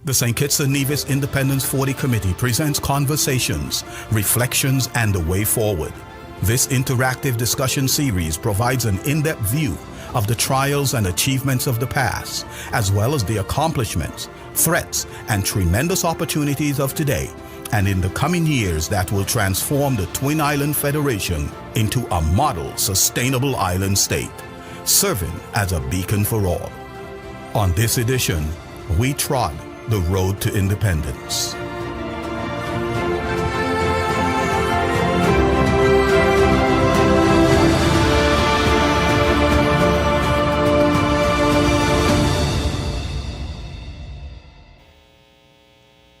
The St. Kitts and Nevis Independence 40 Committee presents Conversations, Reflections, and the Way Forward. This interactive discussion series provides an in-depth view of the trials and achievements of the past, as well as the accomplishments, threats, and tremendous opportunities of today, and in the coming years that will transform the Twin Island Federation into a model sustainable island state, serving as a beacon for all. On this edition, we trod the road to independence.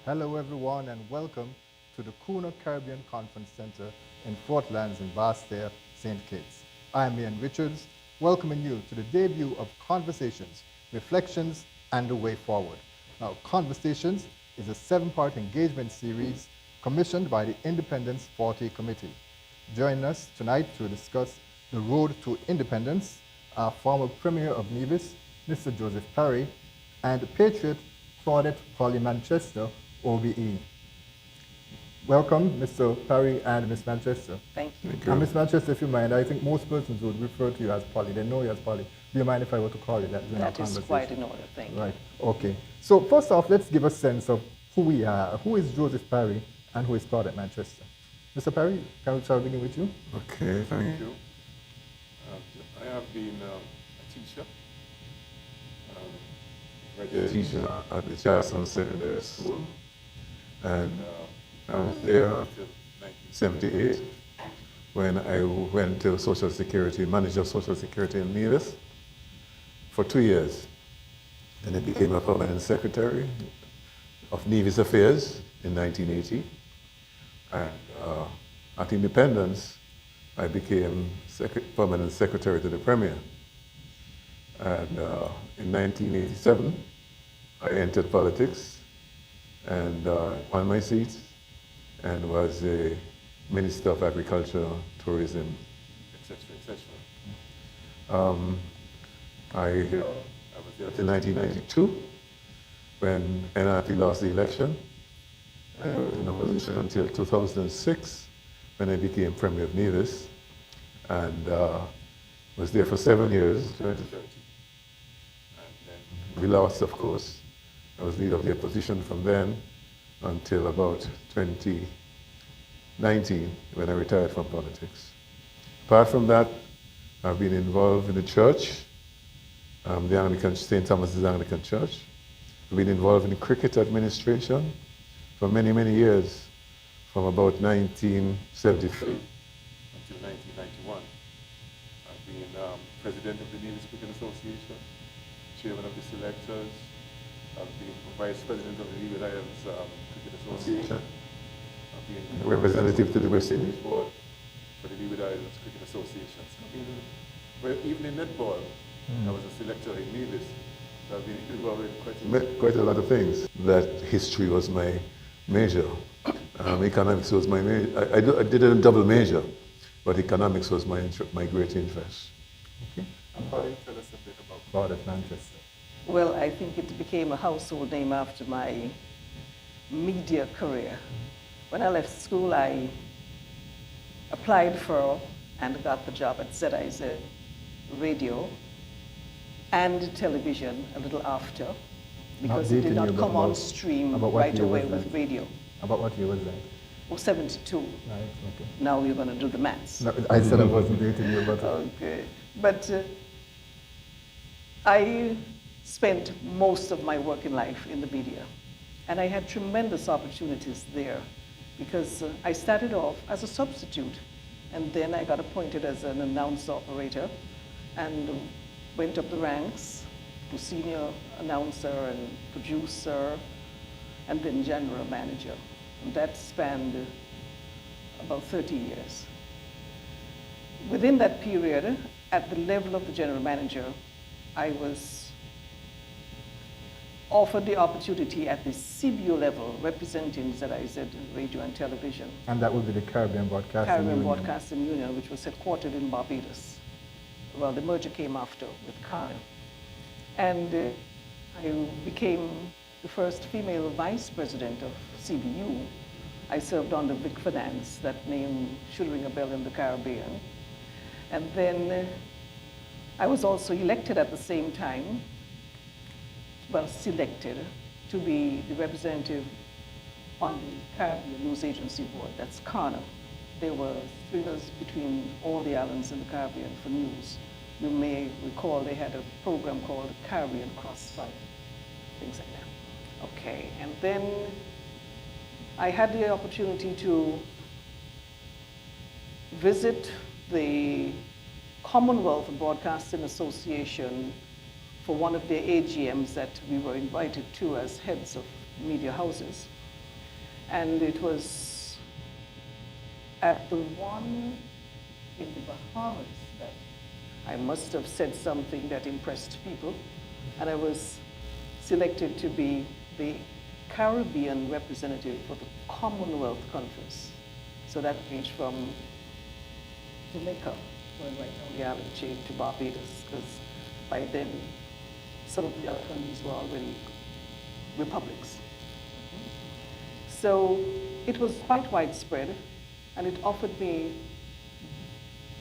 Hello everyone and welcome to the Kuna Caribbean Conference Center in Fort Lands in Basseterre, St. Kitts. I am Ian Richards, welcoming you to the debut of Conversations, Reflections, and the Way Forward. Now, Conversations is a 7-part engagement series commissioned by the Independence 40 Committee. Joining us tonight to discuss the road to independence are former Premier of Nevis, Mr. Joseph Parry, and Patriot Claudette Polly Manchester, OBE. Welcome, Mr. Parry and Ms. Manchester. Thank you. And Ms. Manchester, if you mind, I think most persons would refer to you as Polly. They know you as Polly. Do you mind if I were to call you that during our conversation? That is quite an order, thank you. Right, okay. So first off, let's give a sense of who we are. Who is Joseph Parry and who is Claudette Manchester? Mr. Parry, can we begin with you? Okay, thank you. I have been a teacher. Graduate teacher at the Charleston Secondary School. And I was there until 1978 when I went to Social Security, manager of Social Security in Nevis for 2 years. Then I became a permanent secretary of Nevis Affairs in 1980. And at independence, I became permanent secretary to the Premier. And in 1987, I entered politics and won my seat and was a Minister of Agriculture, Tourism, etc., etc. I was there till 1992 when NRP lost the election. I was in opposition until 2006 when I became Premier of Nevis and was there for 7 years, 2013. And then we lost, of course. I was leader of the opposition from then until about 2019 when I retired from politics. Apart from that, I've been involved in the church, the Anglican, St. Thomas's Anglican Church. I've been involved in cricket administration for many, many years, from about 1973 until 1991. I've been president of the Nevis Cricket Association, chairman of the selectors. I've been vice president of the Leeward Islands Cricket Association. I've been representative to the West Indies Board for the Leeward Islands Cricket Association. Well, even in netball, I was a selector in Nevis. So I've been involved in quite a lot of things. That history was my major. Economics was my major. I did a double major, but economics was my great interest. Okay. And how do you tell us a bit about Claudette Manchester? Well, I think it became a household name after my media career. When I left school, I applied for and got the job at ZIZ Radio and television a little after, because it did not come on stream right away with radio. About what year was that? Oh, 72. Right, okay. Now you're going to do the maths. No, I said I wasn't dating you, but... Okay. But I spent most of my working life in the media. And I had tremendous opportunities there because I started off as a substitute, and then I got appointed as an announce operator and went up the ranks to senior announcer and producer and then general manager. And that spanned about 30 years. Within that period, at the level of the general manager, I was offered the opportunity at the CBO level, representing ZIZ Radio and Television. And that would be the Caribbean Broadcasting Union. Broadcasting Union, which was headquartered in Barbados. Well, the merger came after with Carl. And I became the first female vice president of CBU. I served under Vic Finance. That name should ring a bell in the Caribbean. And then I was also elected at the same time, well, selected to be the representative on the Caribbean News Agency Board. That's CARNA. There were stringers between all the islands in the Caribbean for news. You may recall they had a program called Caribbean Crossfire, things like that. Okay, and then I had the opportunity to visit the Commonwealth Broadcasting Association for one of their AGMs that we were invited to as heads of media houses. And it was at the one in the Bahamas that I must have said something that impressed people. And I was selected to be the Caribbean representative for the Commonwealth countries. So that ranged from Jamaica, where right now the island chain, to Barbados, because by then some of the other countries were already republics. So it was quite widespread, and it offered me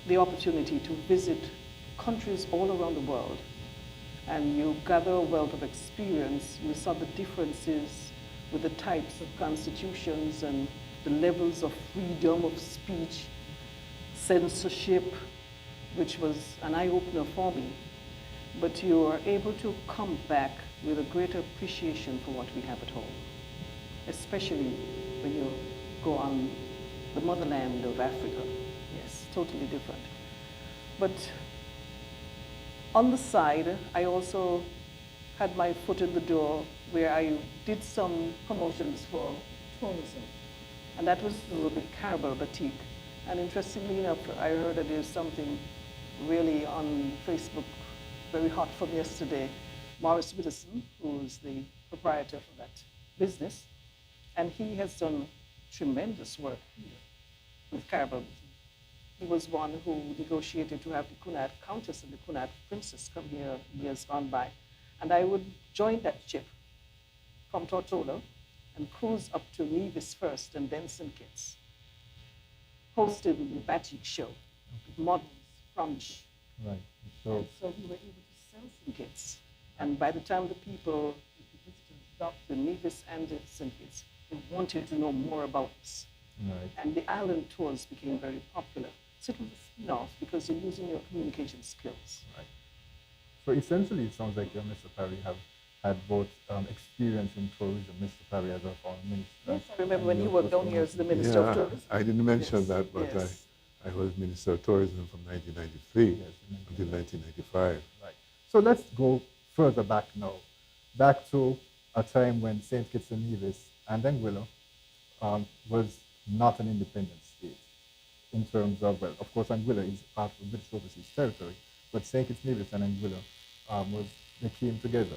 the opportunity to visit countries all around the world. And you gather a wealth of experience. You saw the differences with the types of constitutions and the levels of freedom of speech, censorship, which was an eye-opener for me. But you are able to come back with a greater appreciation for what we have at home, especially when you go on the motherland of Africa. Yes, totally different. But on the side, I also had my foot in the door where I did some promotions for tourism. And that was the Carabel Batik. And interestingly enough, I heard that there's something really on Facebook very hot from yesterday. Morris Widdowson, who's the proprietor for that business, and he has done tremendous work here with Carabel. He was one who negotiated to have the Cunard Countess and the Cunard Princess come here years gone by. And I would join that ship from Tortola and cruise up to Nevis first and then St. Kitts, hosted the batik show, with models from. Right. So we were able to sell St. Kitts. And by the time the people, the visitors docked the Nevis and the St. Kitts, they wanted to know more about us. right. And the island tours became very popular. So it was a spin-off because you're using your communication skills. Right. So essentially, it sounds like you and Mr. Parry have had both experience in tourism. Mr. Parry as a foreign minister. Yes, I remember when you worked down here as the Minister of Tourism. I didn't mention Yes, that, but yes. I was Minister of Tourism from 1993 Yes, until 1995. Right. So let's go further back now, back to a time when St. Kitts and Nevis and Anguilla was not an independent state in terms of, well, of course, Anguilla is part of British overseas territory, but St. Kitts, Nevis, and Anguilla they came together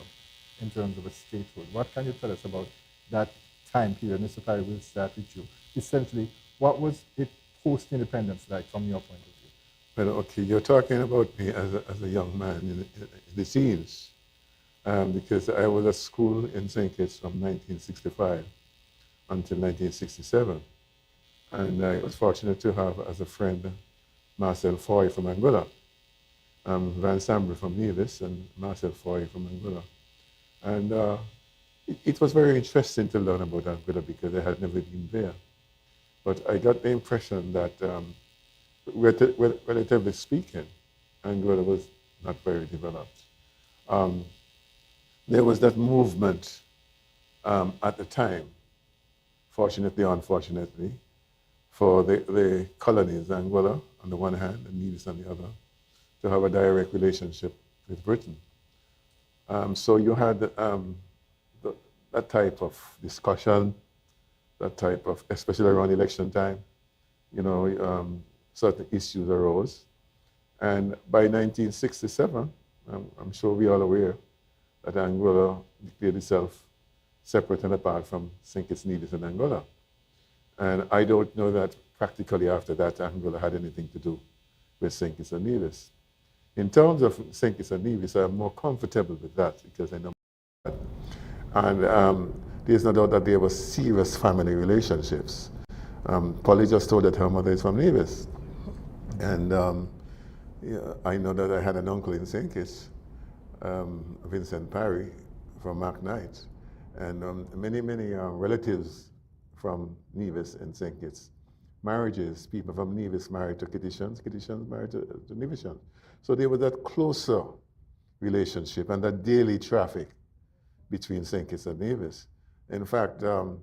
in terms of a statehood. What can you tell us about that time period? Mr. Parry, we'll start with you. Essentially, what was it post-independence like from your point of view? Well, okay, you're talking about me as a young man in the teens, because I was at school in St. Kitts from 1965 until 1967. And I was fortunate to have as a friend Marcel Foy from Anguilla, Van Sambre from Nevis, and Marcel Foy from Anguilla. And it was very interesting to learn about Anguilla because I had never been there. But I got the impression that, relatively speaking, Anguilla was not very developed. There was that movement at the time, fortunately or unfortunately, for the colonies, Anguilla on the one hand and Nevis on the other, to have a direct relationship with Britain. So you had that type of discussion, that type of, especially around election time, certain issues arose. And by 1967, I'm sure we are all aware that Anguilla declared itself separate and apart from St. Kitts, Nevis, and Angola. And I don't know that practically after that Angola had anything to do with St. Kitts and Nevis. In terms of St. Kitts and Nevis, I'm more comfortable with that because I know that. And there's no doubt that there were serious family relationships. Polly just told that her mother is from Nevis. And yeah, I know that I had an uncle in St. Kitts, Vincent Parry from Mark Knight, and many relatives from Nevis and St. Kitts. Marriages, people from Nevis married to Kittitians, Kittitians married to Nevisians. So there was that closer relationship and that daily traffic between St. Kitts and Nevis. In fact, when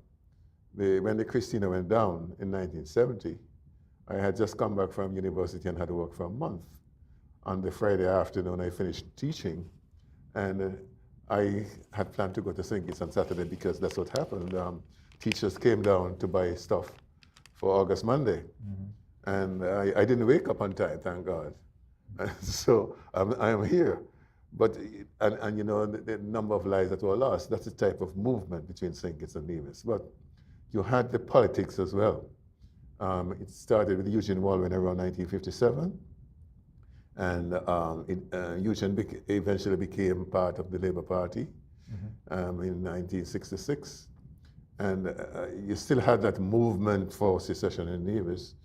the Christina went down in 1970, I had just come back from university and had to work for a month. On the Friday afternoon, I finished teaching, and I had planned to go to St. Kitts on Saturday because that's what happened. Teachers came down to buy stuff for August Monday, and I didn't wake up on time, thank God. So I am here. But, and you know, the number of lives that were lost, that's the type of movement between St. Kitts and Nevis. But you had the politics as well. It started with Eugene Walwyn around 1957. And Eugene eventually became part of the Labour Party in 1966. And you still had that movement for secession in Nevis,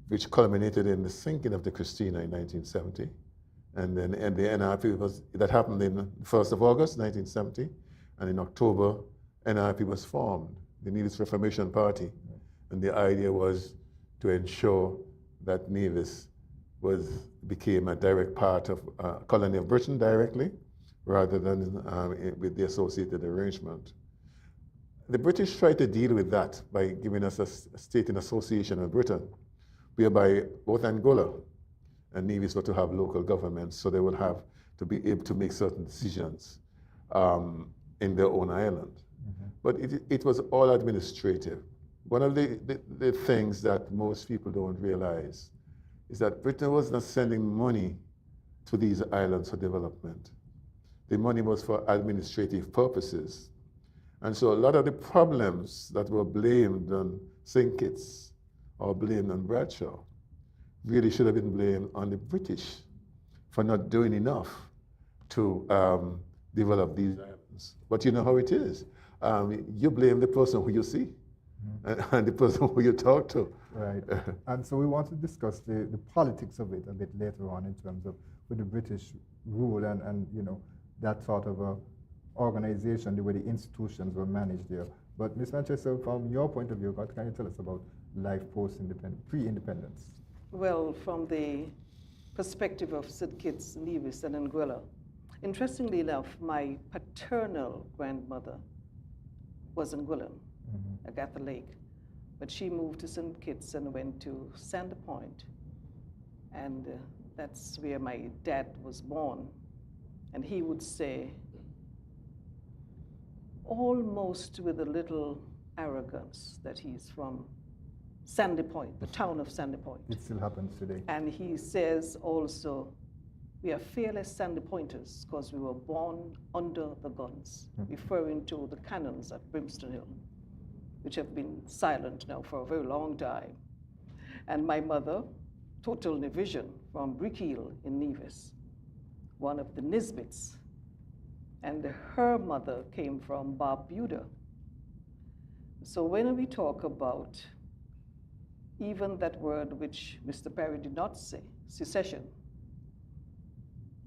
which culminated in the sinking of the Christina in 1970. And then and the NRP that happened in 1st of August, 1970. And in October, NRP was formed, the Nevis Reformation Party. And the idea was to ensure that Nevis became a direct part of colony of Britain directly, rather than with the associated arrangement. The British tried to deal with that by giving us a state in association with Britain, whereby both Angola and Nevis were to have local governments, so they would have to be able to make certain decisions in their own island. But it was all administrative. One of the things that most people don't realize is that Britain was not sending money to these islands for development. The money was for administrative purposes. And so a lot of the problems that were blamed on St. Kitts or blamed on Bradshaw really should have been blamed on the British for not doing enough to develop these islands. But you know how it is. You blame the person who you see and the person who you talk to. Right. And so we want to discuss the politics of it a bit later on in terms of with the British rule and you know, that sort of a organization, the way the institutions were managed there. But Ms. Manchester, from your point of view, what can you tell us about life post-independence, pre-independence? Well, from the perspective of St. Kitts, Nevis, and Anguilla, interestingly enough, my paternal grandmother was Anguillan, Agatha Lake, but she moved to St. Kitts and went to Sander Point, and that's where my dad was born. And he would say, almost with a little arrogance, that he's from Sandy Point, the town of Sandy Point. It still happens today. And he says also, we are fearless Sandy Pointers because we were born under the guns, referring to the cannons at Brimstone Hill, which have been silent now for a very long time. And my mother, total Nevision, from Brickhill in Nevis, one of the Nisbets. And her mother came from Barbuda. So when we talk about even that word which Mr. Perry did not say, secession,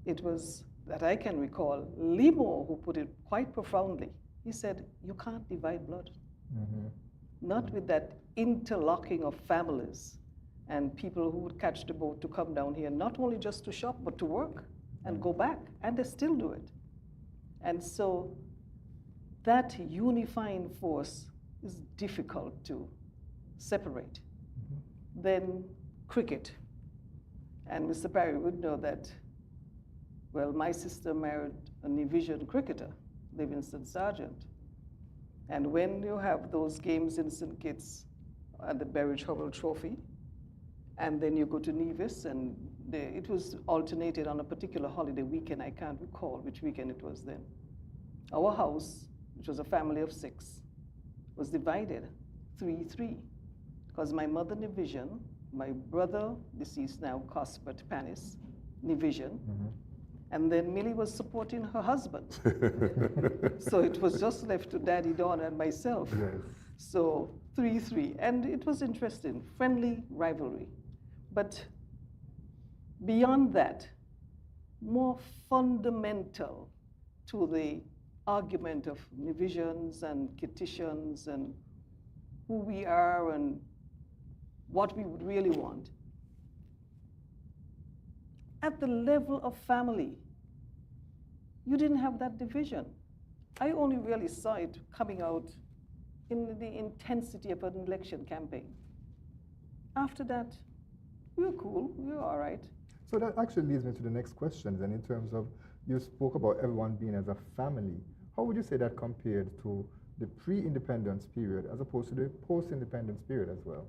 it was, that I can recall, Limo who put it quite profoundly. He said, you can't divide blood. Not with that interlocking of families and people who would catch the boat to come down here, not only just to shop, but to work and go back, and they still do it. And so that unifying force is difficult to separate. Then cricket. And Mr. Parry would know that, well, my sister married a Nevisian cricketer, Livingston Sargent. And when you have those games in St. Kitts at the Berridge Hubble Trophy, and then you go to Nevis, and it was alternated on a particular holiday weekend. I can't recall which weekend it was then. Our house, which was a family of 6, was divided 3-3, because my mother Nevisian, my brother, deceased now, Cuthbert Panis, Nevisian, And then Millie was supporting her husband. So it was just left to Daddy Don and myself. Yes. So 3-3. And it was interesting, friendly rivalry. But beyond that, more fundamental to the argument of Nevisians and Kittitians and who we are and what we would really want. At the level of family, you didn't have that division. I only really saw it coming out in the intensity of an election campaign. After that, we were cool, we were all right. So that actually leads me to the next question then, in terms of, you spoke about everyone being as a family. How would you say that compared to the pre-independence period as opposed to the post-independence period as well?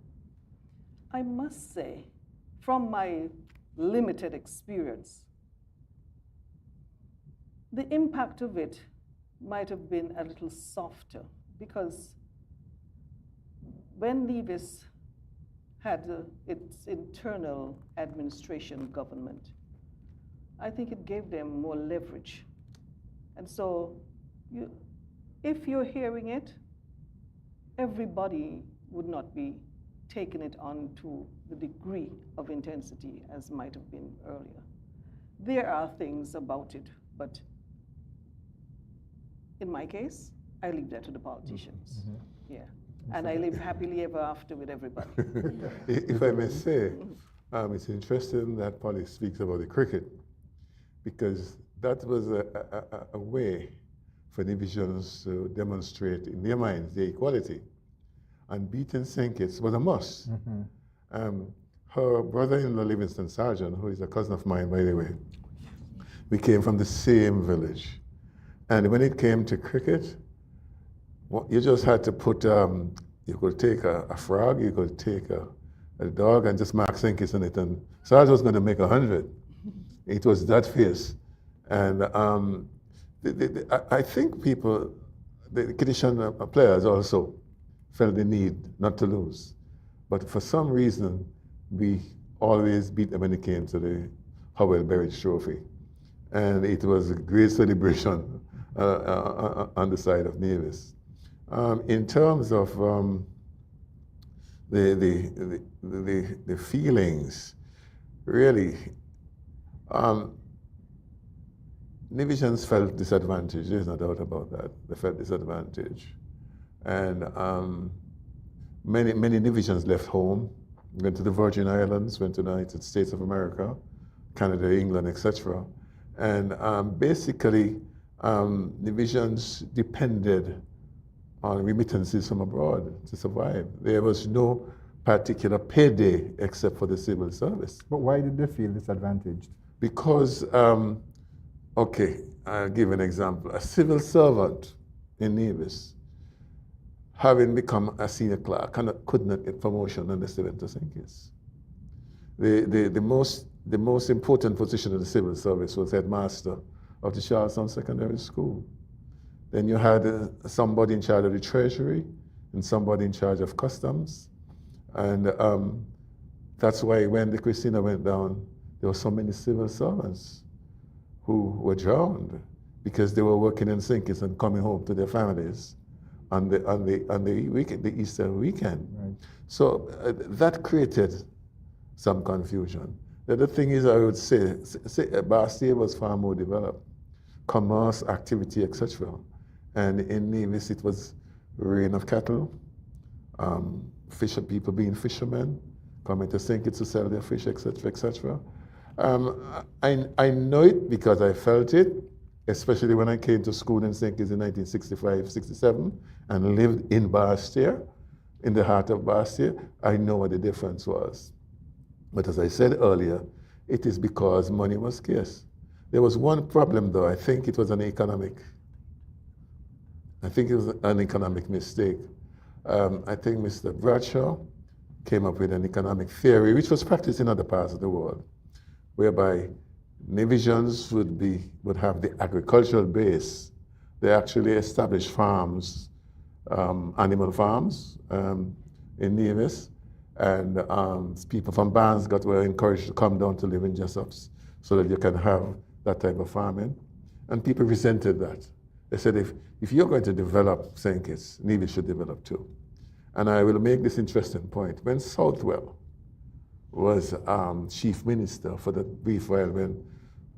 I must say, from my limited experience, the impact of it might have been a little softer, because when Nevis had its internal administration government, I think it gave them more leverage. And so if you're hearing it, everybody would not be taking it on to the degree of intensity as might have been earlier. There are things about it, but in my case, I leave that to the politicians. Mm-hmm. Yeah. And I live happily ever after with everybody. If I may say, it's interesting that Polly speaks about the cricket, because that was a way for Nevisians to demonstrate in their minds their equality. And beating St. Kitts was a must. Mm-hmm. Her brother-in-law, Livingston Sargent, who is a cousin of mine, by the way, we came from the same village. And when it came to cricket, you just had to put, you could take a frog, you could take a dog and just mark St. Kitts on it, and Sarge was going to make 100. It was that fierce. And I think people, the Kittitian players also felt the need not to lose. But for some reason, we always beat them when it came to the Howell Berridge Trophy. And it was a great celebration on the side of Nevis. In terms of the feelings, really, Nevisians felt disadvantaged. There's no doubt about that. They felt disadvantaged. And many Nevisians left home, went to the Virgin Islands, went to the United States of America, Canada, England, etc. And basically, Nevisians depended on remittances from abroad to survive. There was no particular payday except for the civil service. But why did they feel disadvantaged? Because, okay, I'll give an example. A civil servant in Nevis, having become a senior clerk, could not get promotion unless they went to St. Kitts. The most important position in the civil service was headmaster of the Charlestown Secondary School. Then you had somebody in charge of the treasury and somebody in charge of customs. And that's why when the Christina went down, there were so many civil servants who were drowned because they were working in St. Kitts and coming home to their families on the weekend, the Easter weekend. Right. So that created some confusion. The other thing is, I would say Bastia was far more developed, commerce, activity, etc. And in Nevis, it was reign of cattle, people being fishermen, coming to St. Kitts to sell their fish, etc., etc. I know it because I felt it, especially when I came to school in St. Kitts in 1965, 67, and lived in Bastia, in the heart of Bastia. I know what the difference was. But as I said earlier, it is because money was scarce. There was one problem, though. I think it was an economic mistake. I think Mr. Bradshaw came up with an economic theory, which was practiced in other parts of the world, whereby Nevisians would have the agricultural base. They actually established farms, animal farms in Nevis, and people from Barnesgate were encouraged to come down to live in Jessops so that you can have that type of farming, and people resented that. They said, if you're going to develop St. Kitts, Nevis should develop too. And I will make this interesting point. When Southwell was chief minister for the brief while when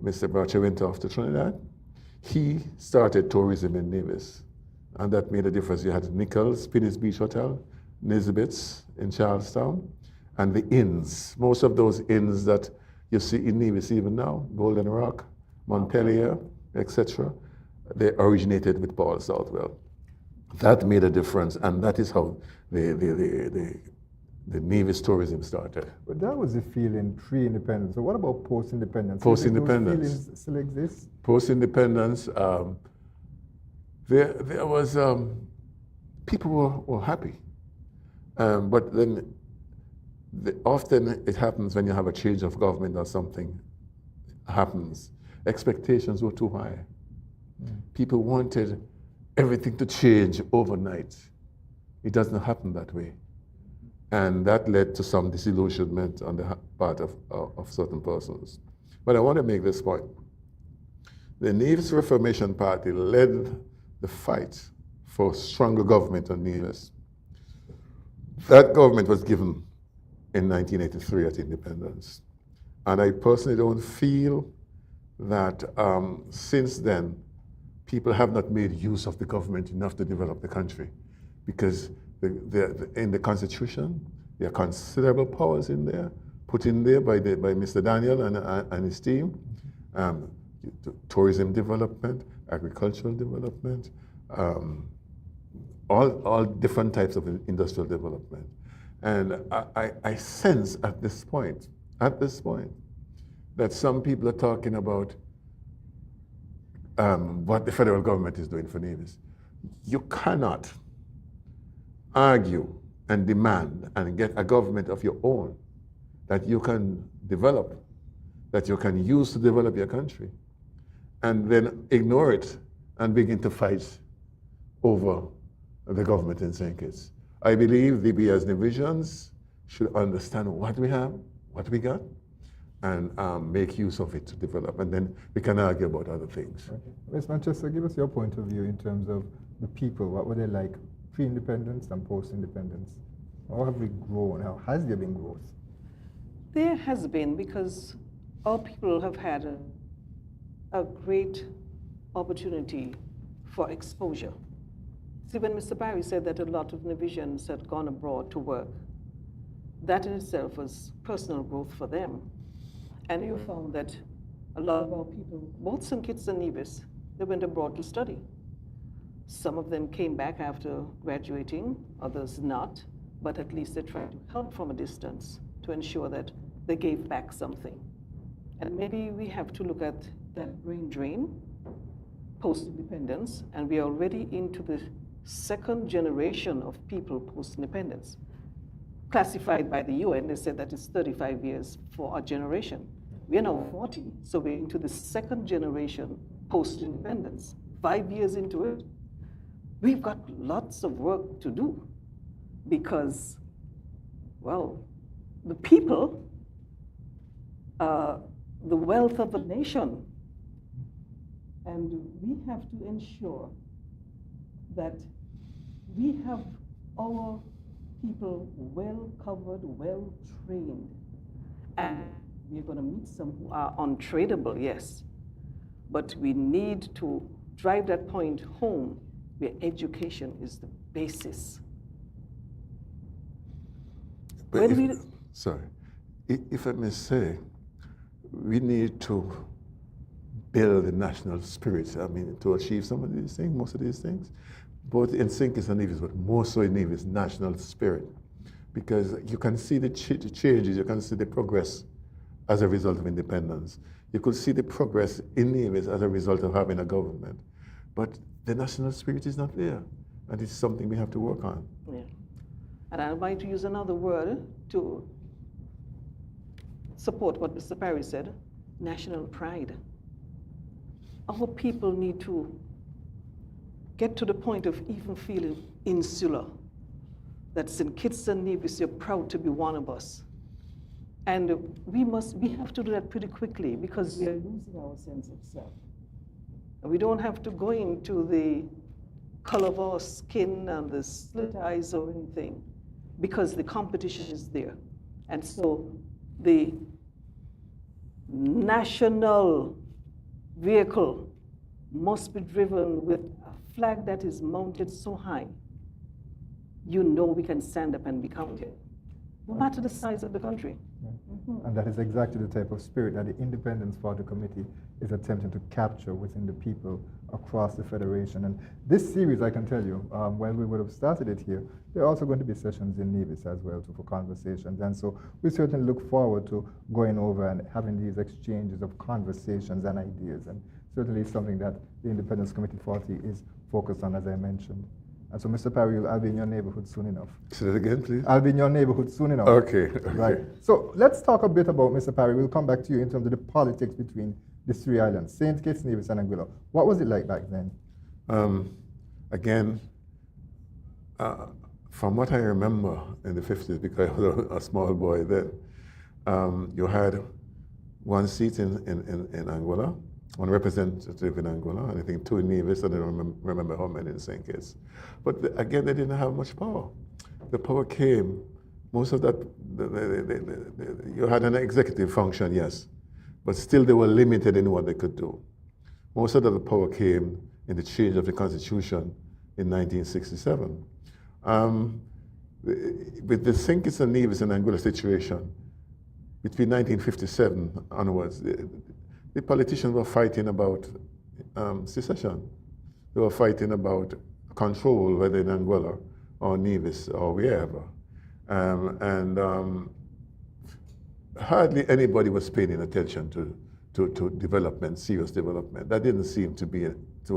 Mr. Boucher went off to Trinidad, he started tourism in Nevis. And that made a difference. You had Nichols, Pinnis Beach Hotel, Nisbets in Charlestown, and the inns. Most of those inns that you see in Nevis even now, Golden Rock, Montpelier, etc., they originated with Paul Southwell. That made a difference, and that is how the Nevis tourism started. But that was the feeling pre-independence. So what about post-independence? Post-independence. Those feelings still exist? Post-independence, there was, people were happy. But then often it happens when you have a change of government or something happens. Expectations were too high. People wanted everything to change overnight. It doesn't happen that way. And that led to some disillusionment on the part of certain persons. But I want to make this point. The Nevis Reformation Party led the fight for stronger government on Nevis. That government was given in 1983 at independence. And I personally don't feel that since then, people have not made use of the government enough to develop the country. Because in the Constitution, there are considerable powers in there, put in there by Mr. Daniel and his team. Tourism development, agricultural development, all different types of industrial development. And I sense at this point, that some people are talking about what the federal government is doing for Nevis. You cannot argue and demand and get a government of your own that you can develop, that you can use to develop your country, and then ignore it and begin to fight over the government in St. Kitts. I believe the BS divisions should understand what we have, what we got, and make use of it to develop. And then we can argue about other things. Okay. Ms. Manchester, give us your point of view in terms of the people. What were they like pre-independence and post-independence? How have we grown? How has there been growth? There has been, because our people have had a great opportunity for exposure. See, when Mr. Barry said that a lot of Nevisians had gone abroad to work, that in itself was personal growth for them. And you found that a lot of our people, both St. Kitts and Nevis, they went abroad to study. Some of them came back after graduating, others not, but at least they tried to help from a distance to ensure that they gave back something. And maybe we have to look at that brain drain post-independence, and we are already into the second generation of people post-independence. Classified by the UN, they said that it's 35 years for our generation. We are now 40, so we're into the second generation post-independence. 5 years into it, we've got lots of work to do because, well, the people are the wealth of the nation. And we have to ensure that we have our people well covered, well trained. And we're going to meet some who are untradeable, yes. But we need to drive that point home where education is the basis. But if I may say, we need to build the national spirit, I mean, to achieve some of these things, most of these things, both in St. Kitts and Nevis, but more so in Nevis, national spirit. Because you can see the changes, you can see the progress as a result of independence. You could see the progress in Nevis as a result of having a government. But the national spirit is not there, and it's something we have to work on. Yeah. And I might use another word to support what Mr. Perry said, national pride. Our people need to get to the point of even feeling insular, that St. Kitts and Nevis, you're proud to be one of us. And we have to do that pretty quickly because we are losing our sense of self. We don't have to go into the color of our skin and the slit eyes or anything because the competition is there. And so the national vehicle must be driven with a flag that is mounted so high, you know we can stand up and be counted, no matter the size of the country. And that is exactly the type of spirit that the Independence Party Committee is attempting to capture within the people across the Federation. And this series, I can tell you, when we would have started it here, there are also going to be sessions in Nevis as well for conversations. And so we certainly look forward to going over and having these exchanges of conversations and ideas. And certainly something that the Independence Committee 40 is focused on, as I mentioned. And so, Mr. Parry, I'll be in your neighborhood soon enough. Say that again, please. I'll be in your neighborhood soon enough. Okay. Right. So let's talk a bit about, Mr. Parry, we'll come back to you in terms of the politics between the three islands, St. Kitts, Nevis, and Anguilla. What was it like back then? Again, from what I remember in the 50s, because I was a small boy then, you had one seat in Anguilla, one representative in Anguilla, and I think two in Nevis, and I don't remember how many in St. Kitts. But again, they didn't have much power. The power came, most of that, you had an executive function, yes, but still they were limited in what they could do. Most of the power came in the change of the Constitution in 1967. With the St. Kitts and Nevis and Anguilla situation, between 1957 onwards, the politicians were fighting about secession. They were fighting about control, whether in Anguilla or Nevis or wherever. Hardly anybody was paying attention to development, serious development. That didn't seem to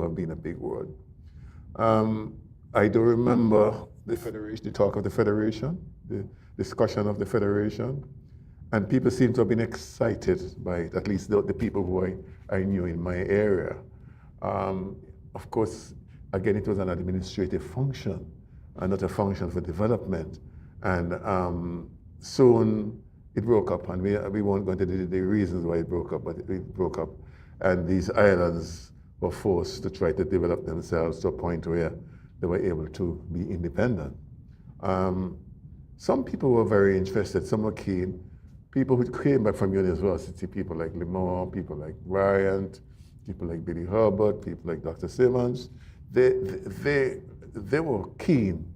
have been a big word. I do remember the Federation, the talk of the Federation, the discussion of the Federation, and people seem to have been excited by it, at least the people who I knew in my area. Of course, again, it was an administrative function and not a function for development. And soon it broke up, and we won't go into the reasons why it broke up, but it broke up. And these islands were forced to try to develop themselves to a point where they were able to be independent. Some people were very interested, some were keen. People who came back from university, people like Limor, people like Bryant, people like Billy Herbert, people like Dr. Simmons, they were keen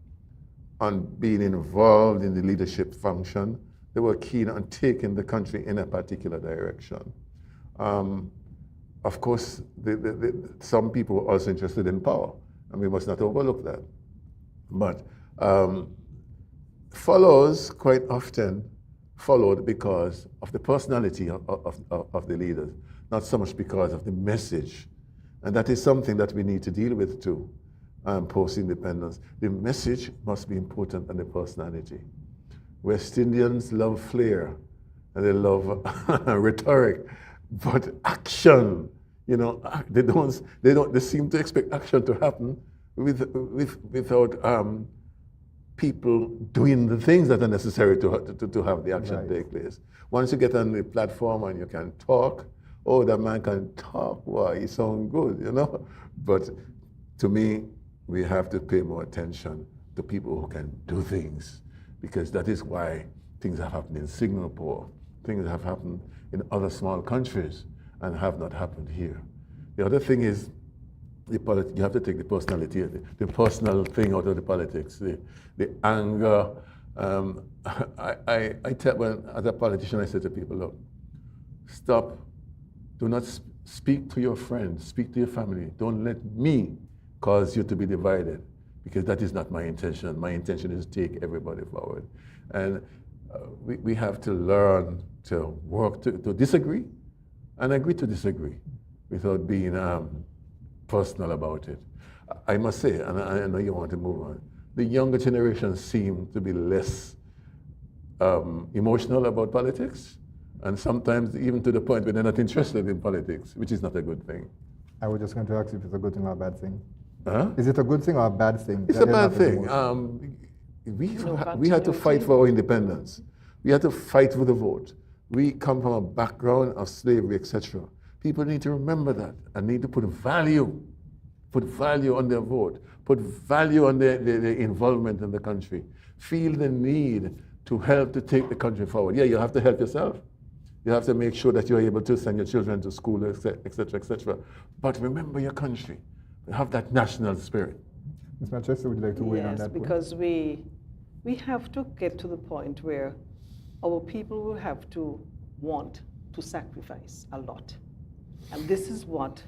on being involved in the leadership function. They were keen on taking the country in a particular direction. Of course, some people were also interested in power, and we must not overlook that. But followers quite often followed because of the personality of the leaders, not so much because of the message. And that is something that we need to deal with too, post-independence. The message must be important than the personality. West Indians love flair, and they love rhetoric, but action, they seem to expect action to happen without people doing the things that are necessary to have the action take place. Once you get on the platform and you can talk, oh, that man can talk, wow, he sounds good, But to me, we have to pay more attention to people who can do things, because that is why things have happened in Singapore, things have happened in other small countries and have not happened here. The other thing is, you have to take the personality, the personal thing out of the politics, the anger. I tell, as a politician, I say to people, look, stop, do not speak to your friends, speak to your family. Don't let me cause you to be divided, because that is not my intention. My intention is to take everybody forward. And we have to learn to work to disagree and agree to disagree without being personal about it. I must say, and I know you want to move on, the younger generation seem to be less emotional about politics, and sometimes even to the point where they're not interested in politics, which is not a good thing. I was just going to ask you if it's a good thing or a bad thing. Huh? Is it a good thing or a bad thing? It's a bad thing. We had to fight for our independence. We had to fight for the vote. We come from a background of slavery, etc. People need to remember that and need to put value on their vote, put value on their involvement in the country, feel the need to help to take the country forward. Yeah, you have to help yourself. You have to make sure that you're able to send your children to school, etc., etc. But remember your country. Have that national spirit. Ms. Manchester, would you like to weigh in on that point? Because we have to get to the point where our people will have to want to sacrifice a lot. And this is what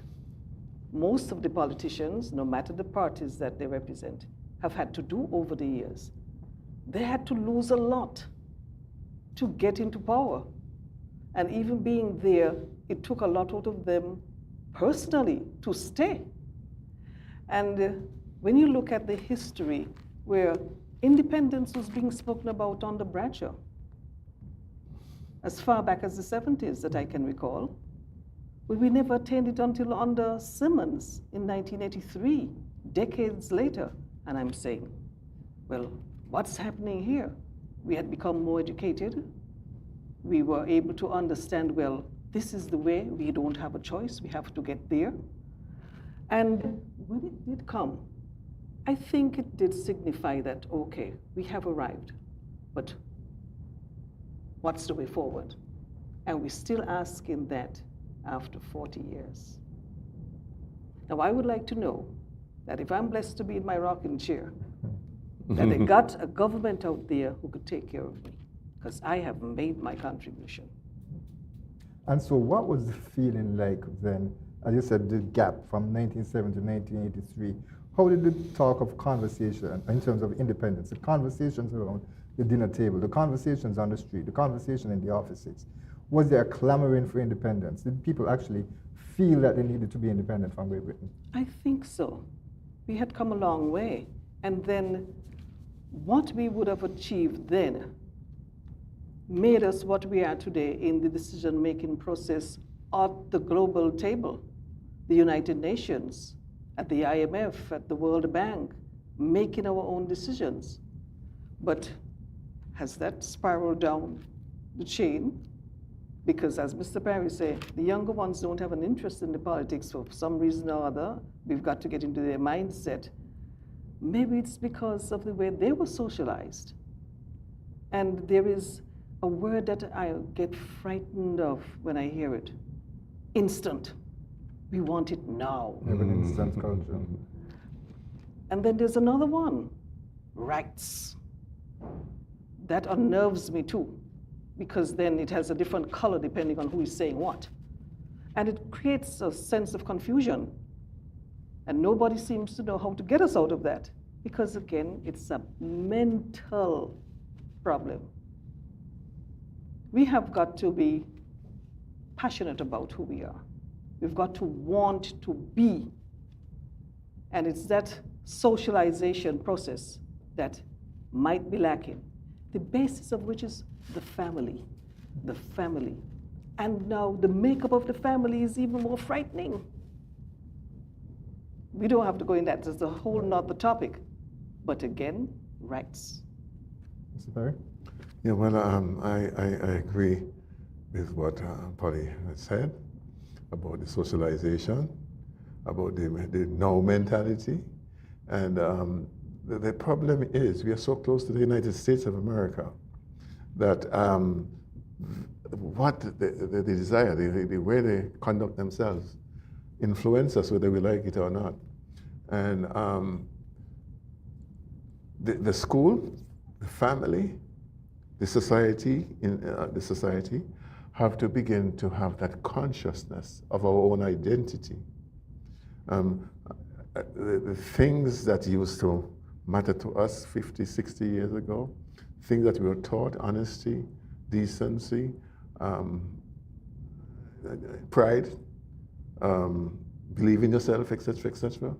most of the politicians, no matter the parties that they represent, have had to do over the years. They had to lose a lot to get into power. And even being there, it took a lot out of them personally to stay. And when you look at the history where independence was being spoken about under Bradshaw, as far back as the 70s that I can recall, but we never attained it until under Simmons in 1983, decades later. And I'm saying, well, what's happening here? We had become more educated. We were able to understand, well, this is the way, we don't have a choice, we have to get there. And when it did come, I think it did signify that, okay, we have arrived, but what's the way forward? And we're still asking that after 40 years. Now, I would like to know that if I'm blessed to be in my rocking chair, that I got a government out there who could take care of me, because I have made my contribution. And so what was the feeling like then, as you said, the gap from 1970 to 1983? How did the talk of conversation in terms of independence, the conversations around the dinner table, the conversations on the street, the conversation in the offices, was there a clamoring for independence? Did people actually feel that they needed to be independent from Great Britain? I think so. We had come a long way. And then what we would have achieved then made us what we are today in the decision-making process at the global table, the United Nations, at the IMF, at the World Bank, making our own decisions. But has that spiraled down the chain? Because as Mr. Perry said, the younger ones don't have an interest in the politics for some reason or other. We've got to get into their mindset. Maybe it's because of the way they were socialized. And there is a word that I get frightened of when I hear it. Instant. We want it now. We have an instant culture. And then there's another one, rights. That unnerves me too, because then it has a different color depending on who is saying what. And it creates a sense of confusion. And nobody seems to know how to get us out of that, because again, it's a mental problem. We have got to be passionate about who we are. We've got to want to be. And it's that socialization process that might be lacking, the basis of which is the family, the family. And now the makeup of the family is even more frightening. We don't have to go in that, there's a whole nother topic. But again, rights. Mr. Perry? Yeah, well, I agree with what Polly has said about the socialization, about the now mentality. And the problem is we are so close to the United States of America that what the desire, the way they conduct themselves influence us whether we like it or not. And the school, the family, the society have to begin to have that consciousness of our own identity. The things that used to matter to us 50, 60 years ago, things that we were taught, honesty, decency, pride, believe in yourself, etc., etc.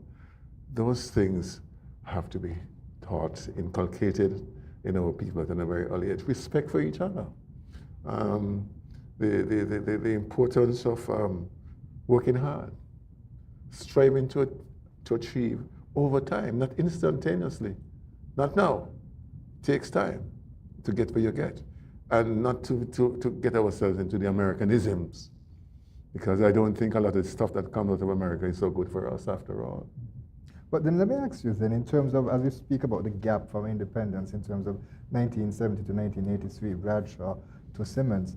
Those things have to be taught, inculcated in our people at a very early age. Respect for each other. The importance of working hard, striving to achieve over time, not instantaneously, not now. It takes time to get where you get. and not to get ourselves into the Americanisms, because I don't think a lot of the stuff that comes out of America is so good for us after all. But then let me ask you then, in terms of, as you speak about the gap from independence in terms of 1970 to 1983, Bradshaw to Simmons,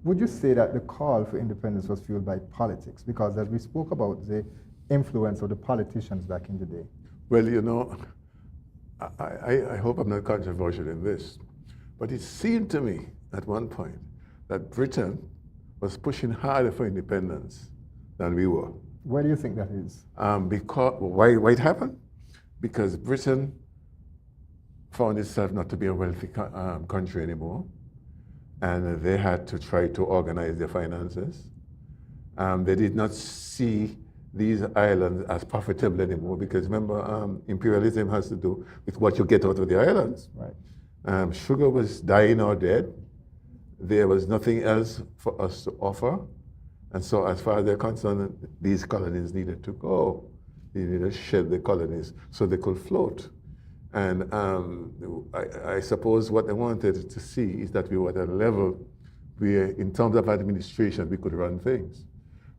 would you say that the call for independence was fueled by politics? Because as we spoke about the influence of the politicians back in the day. Well, you know, I hope I'm not controversial in this, but it seemed to me at one point that Britain was pushing harder for independence than we were. Why do you think that is? Because why it happened? Because Britain found itself not to be a wealthy country anymore, and they had to try to organize their finances. They did not see these islands as profitable anymore, because remember, imperialism has to do with what you get out of the islands. Right. Sugar was dying or dead. There was nothing else for us to offer. And so as far as they're concerned, these colonies needed to go. They needed to shed the colonies so they could float. And I suppose what they wanted to see is that we were at a level where, in terms of administration, we could run things.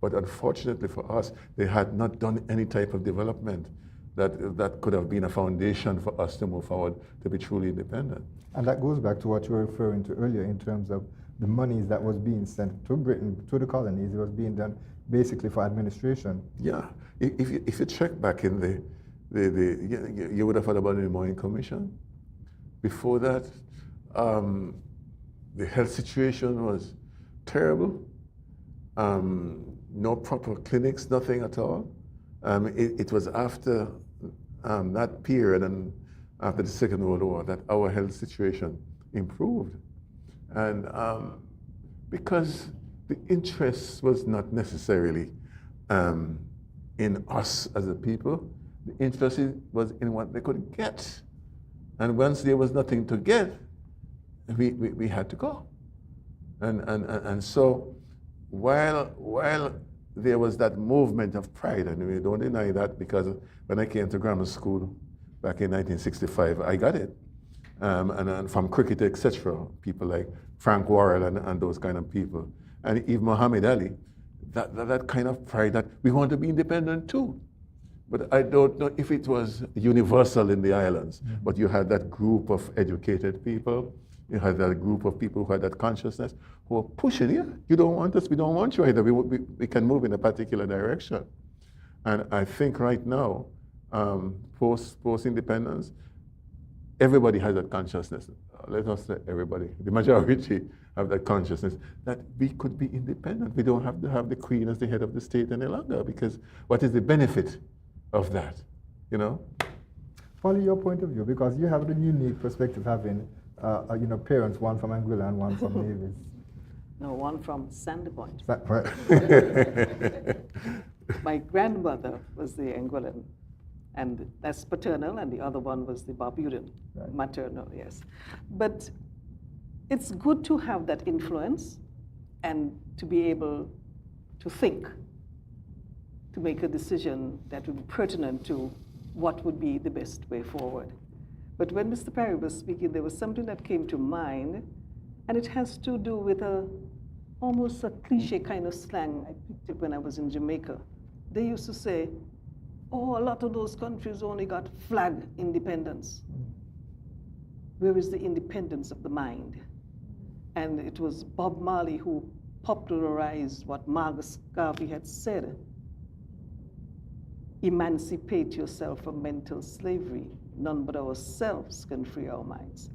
But unfortunately for us, they had not done any type of development that could have been a foundation for us to move forward to be truly independent. And that goes back to what you were referring to earlier in terms of the monies that was being sent to Britain, to the colonies. It was being done basically for administration. Yeah, if you check back in you would have heard about the Moyne Commission. Before that, the health situation was terrible. No proper clinics, nothing at all. It was after that period and after the Second World War that our health situation improved. And because the interest was not necessarily in us as a people, the interest was in what they could get. And once there was nothing to get, we had to go. And so while there was that movement of pride, and we don't deny that, because when I came to grammar school back in 1965, I got it. And from cricket, etc., people like Frank Worrell and those kind of people, and even Muhammad Ali, that kind of pride that we want to be independent too. But I don't know if it was universal in the islands, but you had that group of educated people, you had that group of people who had that consciousness, who were pushing, yeah, you don't want us, we don't want you either, we can move in a particular direction. And I think right now, post-independence, everybody has that consciousness. Let us say everybody, the majority have that consciousness that we could be independent. We don't have to have the Queen as the head of the state any longer, because what is the benefit of that, you know? Follow your point of view, because you have the unique perspective having parents, one from Anguilla and one from Nevis. No, one from Sandy Point. Right. My grandmother was the Anguillan, and that's paternal, and the other one was the Barbudan, Right. maternal, yes. But it's good to have that influence and to be able to think, to make a decision that would be pertinent to what would be the best way forward. But when Mr. Perry was speaking, there was something that came to mind, and it has to do with almost a cliche kind of slang. I picked it when I was in Jamaica. They used to say, oh, a lot of those countries only got flag independence. Where is the independence of the mind? And it was Bob Marley who popularized what Marcus Garvey had said. Emancipate yourself from mental slavery. None but ourselves can free our minds.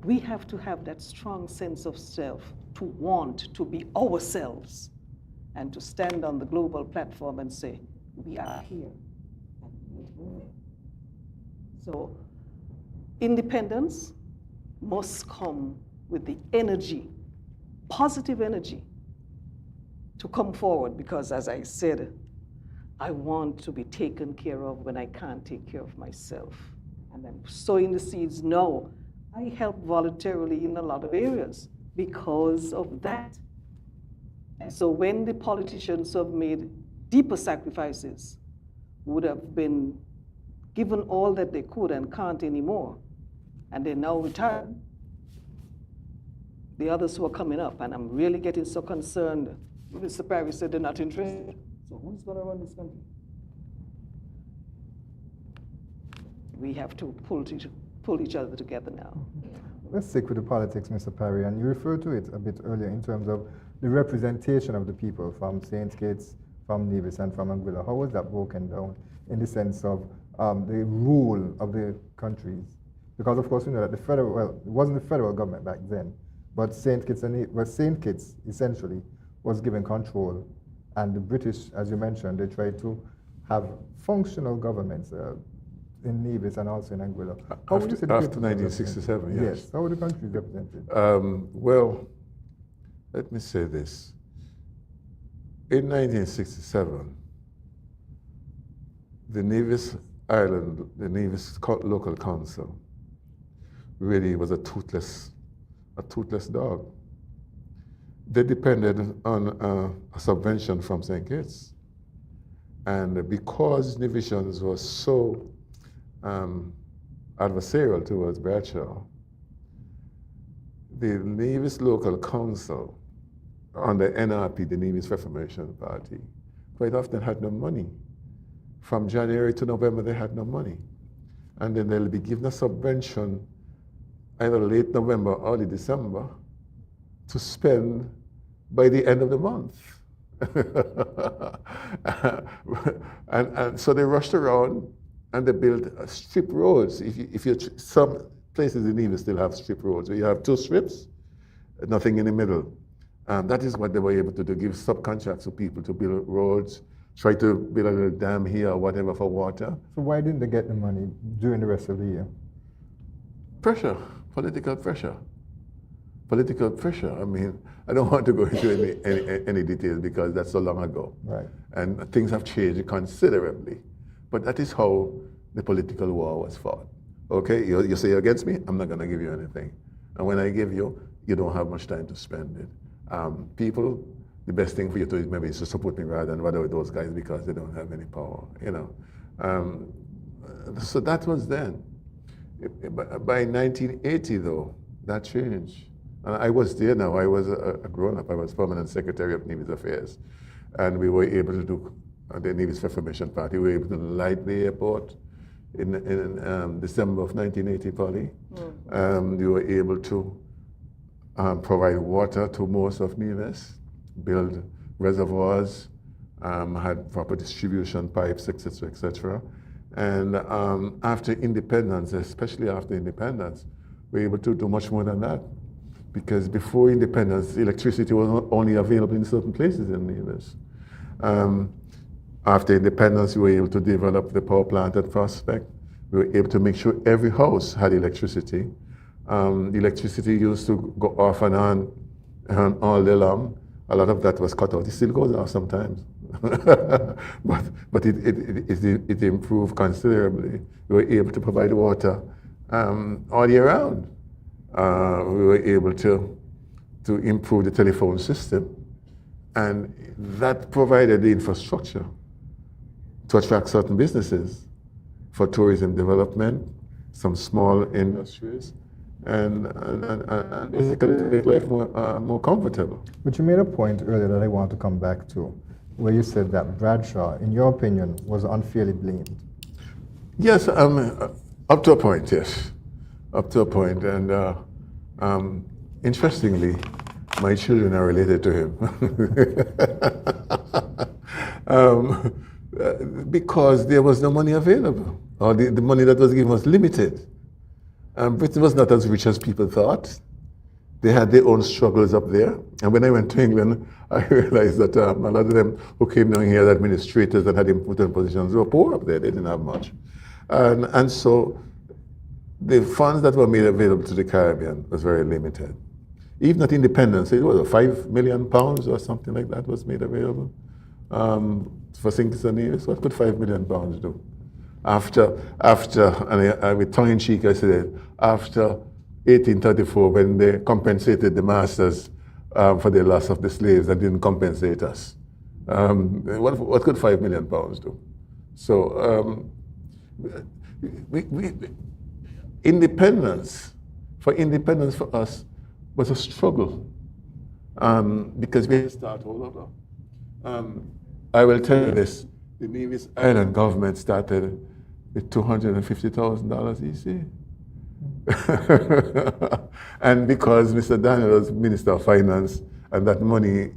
We have to have that strong sense of self to want to be ourselves and to stand on the global platform and say, we are here. So independence must come with the energy, positive energy, to come forward, because as I said, I want to be taken care of when I can't take care of myself. And I'm sowing the seeds now. I help voluntarily in a lot of areas because of that. So when the politicians have made deeper sacrifices, would have been given all that they could and can't anymore, and they now return, the others who are coming up, and I'm really getting so concerned. Mr. Parry said they're not interested. So who's going to run this country? We have to pull each other together now. Let's stick with the politics, Mr. Parry, and you referred to it a bit earlier in terms of the representation of the people from St. Kitts, from Nevis, and from Anguilla. How was that broken down in the sense of the rule of the countries? Because of course we know that the federal, well, it wasn't the federal government back then, but St. Kitts essentially was given control, and the British, as you mentioned, they tried to have functional governments in Nevis and also in Anguilla. After 1967, yes. Yes, how were the countries represented? Well, let me say this. In 1967, the Nevis Island, the Nevis local council, really was a toothless dog. They depended on a subvention from St. Kitts. And because Nevisians were so adversarial towards Bradshaw, the Nevis local council, under NRP, the Nevis Reformation Party, quite often had no money. From January to November, they had no money. And then they'll be given a subvention either late November or early December to spend by the end of the month. and so they rushed around and they built strip roads. Some places in Nevis still have strip roads, where you have 2 strips, nothing in the middle. That is what they were able to do, give subcontracts to people to build roads, try to build a little dam here or whatever for water. So why didn't they get the money during the rest of the year? Pressure, political pressure. Political pressure. I mean, I don't want to go into any details because that's so long ago. Right. And things have changed considerably. But that is how the political war was fought. Okay, you say you're against me, I'm not going to give you anything. And when I give you, you don't have much time to spend it. People, the best thing for you to do is maybe to support me rather than bother with those guys because they don't have any power, you know. So that was then. By 1980, though, that changed. And I was there now. I was a grown-up. I was permanent secretary of Nevis Affairs. And we were able to do the Nevis Reformation Party. We were able to light the airport in December of 1980, Polly. We were able to provide water to most of Nevis, build reservoirs, had proper distribution pipes, etc., etc. And after independence, especially after independence, we were able to do much more than that. Because before independence, electricity was only available in certain places in Nevis. After independence, we were able to develop the power plant at Prospect. We were able to make sure every house had electricity. The electricity used to go off and on all day long. A lot of that was cut out. It still goes off sometimes. but it improved considerably. We were able to provide water all year round. We were able to improve the telephone system, and that provided the infrastructure to attract certain businesses for tourism development, some small industries, and basically to make life more comfortable. But you made a point earlier that I want to come back to, where you said that Bradshaw, in your opinion, was unfairly blamed. Yes, up to a point, yes. Up to a point, and interestingly, my children are related to him because there was no money available, or the money that was given was limited. Britain was not as rich as people thought. They had their own struggles up there, and when I went to England, I realized that a lot of them who came down here, the administrators that had important positions, were poor up there. They didn't have much, and so the funds that were made available to the Caribbean was very limited. Even at independence, it was £5 million or something like that was made available for St. Kitts and Nevis. What could £5 million do? After, and with tongue in cheek, I said, after 1834, when they compensated the masters for the loss of the slaves and didn't compensate us, what could £5 million do? So, independence for us was a struggle because we had to start all over. I will tell you this, the Nevis Island government started with $250,000 EC. And because Mr. Daniel was Minister of Finance, and that money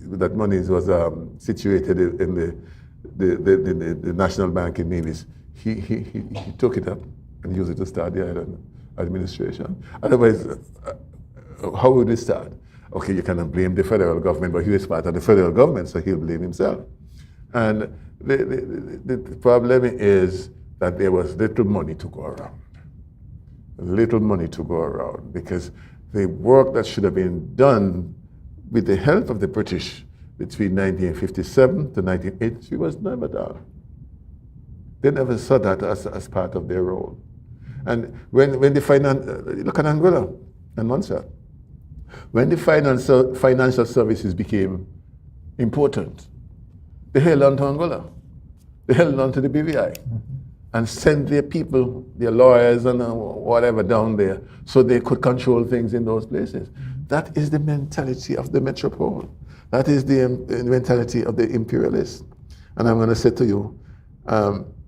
was situated in the National Bank in Nevis, he took it up and used it to start the island administration. Otherwise, how would it start? Okay, you cannot blame the federal government, but he was part of the federal government, so he'll blame himself. And the problem is that there was little money to go around. Little money to go around, because the work that should have been done with the help of the British between 1957 to 1983 was never done. They never saw that as part of their role. And when the look at Angola and Montserrat, when the financial services became important, they held on to Angola. They held on to the BVI and sent their people, their lawyers and whatever down there so they could control things in those places. That is the mentality of the metropole. That is the mentality of the imperialists. And I'm going to say to you,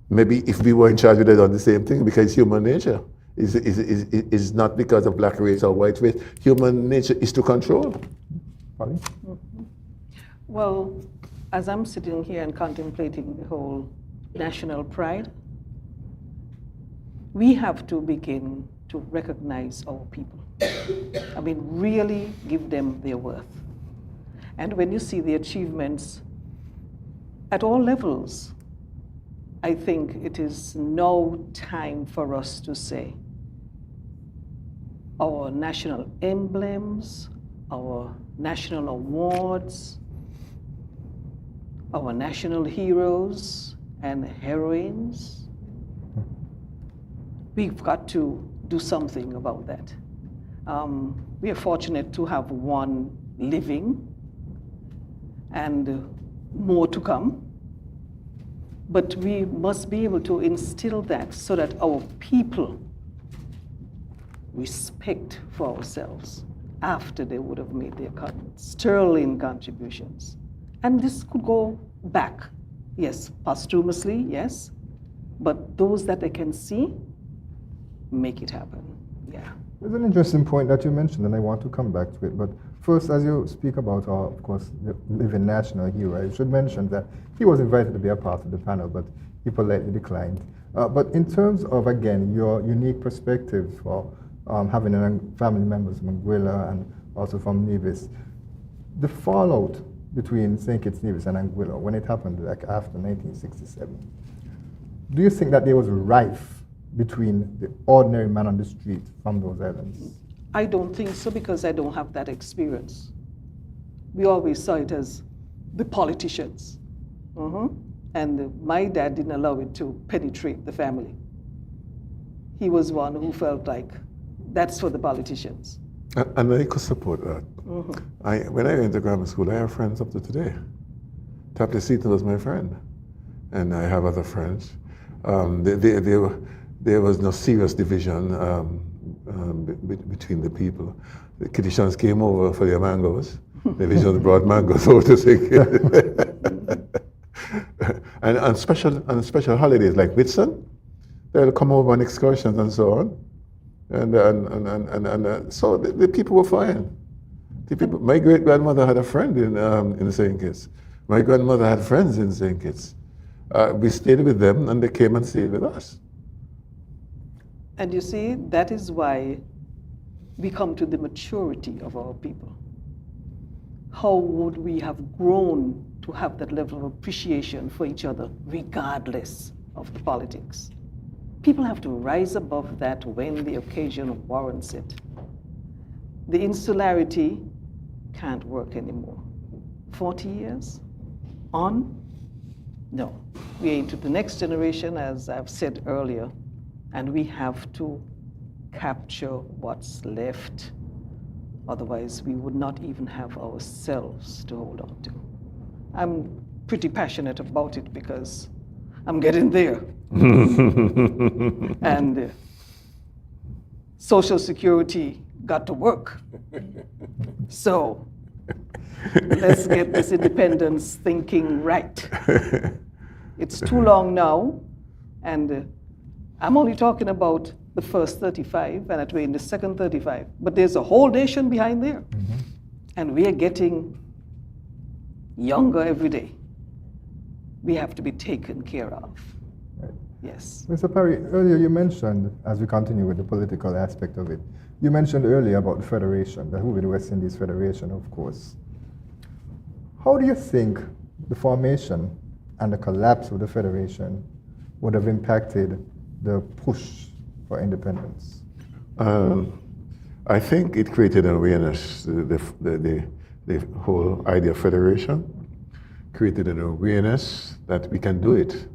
maybe if we were in charge, we'd have done the same thing, because human nature is not because of black race or white race. Human nature is to control. Well, as I'm sitting here and contemplating the whole national pride, we have to begin to recognize our people. I mean, really give them their worth. And when you see the achievements at all levels, I think it is no time for us to say our national emblems, our national awards, our national heroes and heroines. We've got to do something about that. We are fortunate to have one living and more to come. But we must be able to instill that so that our people respect for ourselves after they would have made their sterling contributions. And this could go back, yes, posthumously, yes, but those that they can see, make it happen, yeah. There's an interesting point that you mentioned, and I want to come back to it. But first, as you speak about, of course, the living national hero, I should mention that he was invited to be a part of the panel, but he politely declined. But in terms of, again, your unique perspective for having family members from Anguilla and also from Nevis, the fallout between St. Kitts, Nevis, and Anguilla, when it happened like after 1967, do you think that there was rife between the ordinary man on the street from those islands? I don't think so, because I don't have that experience. We always saw it as the politicians. And my dad didn't allow it to penetrate the family. He was one who felt like that's for the politicians. And I could support that. When I went to grammar school, I have friends up to today. Taplecito was my friend, and I have other friends. There was no serious division between the people. The Kittitians came over for their mangoes. The Visuals brought mangoes over to St. Kitts. And on special holidays like Whitsun, they'll come over on excursions and so on. And so the people were fine. My great-grandmother had a friend in St. Kitts. My grandmother had friends in St. Kitts. We stayed with them, and they came and stayed with us. And you see, that is why we come to the maturity of our people. How would we have grown to have that level of appreciation for each other, regardless of the politics? People have to rise above that when the occasion warrants it. The insularity can't work anymore. 40 years on? No. We are into the next generation, as I've said earlier, and we have to capture what's left. Otherwise, we would not even have ourselves to hold on to. I'm pretty passionate about it because I'm getting there. And Social Security got to work. So let's get this independence thinking right. It's too long now, and I'm only talking about the first 35, and we're in the second 35. But there's a whole nation behind there, and we are getting younger every day. We have to be taken care of. Right. Yes. Mr. Parry, earlier you mentioned, as we continue with the political aspect of it, you mentioned earlier about the Federation, that would be the West Indies Federation, of course. How do you think the formation and the collapse of the Federation would have impacted the push for independence? I think it created an awareness. The whole idea of federation created an awareness that we can do it.